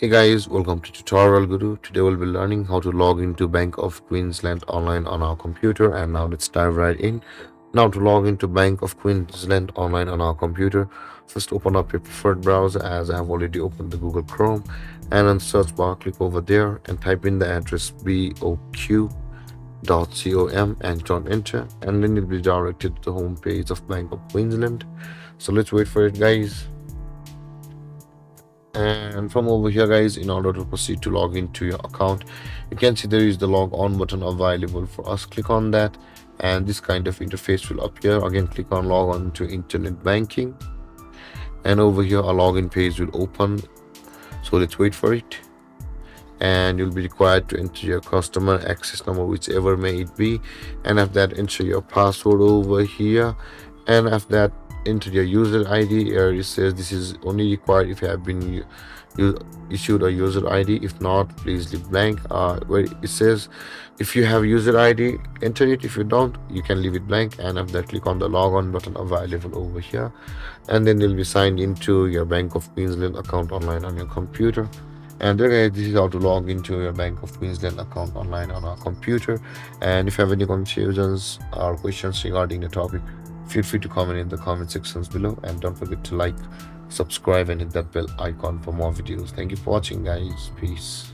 Hey guys, welcome to TutorialGuru. Today we'll be learning how to log into Bank of Queensland online on our computer. And now let's dive right in. Now to log into Bank of Queensland online on our computer, first open up your preferred browser as I have already opened the Google Chrome, and on search bar click over there and type in the address boq.com and turn enter, and then you'll be directed to the home page of Bank of Queensland. So let's wait for it, guys. And from over here, guys, in order to proceed to log into your account, you can see there is the log on button available for us. Click on that and this kind of interface will appear. Again, click on log on to internet banking, and over here a login page will open. So let's wait for it, and you'll be required to enter your customer access number, whichever may it be, and after that enter your password over here, and after that enter your user ID. Here it says this is only required if you have been issued a user ID. If not, please leave blank. Where it says if you have user ID, enter it. If you don't, you can leave it blank, and after that click on the log on button available over here, and then you'll be signed into your Bank of Queensland account online on your computer. And there, guys, this is how to log into your Bank of Queensland account online on our computer. And if you have any confusions or questions regarding the topic, feel free to comment in the comment sections below, and don't forget to like, subscribe, and hit that bell icon for more videos. Thank you for watching, guys. Peace.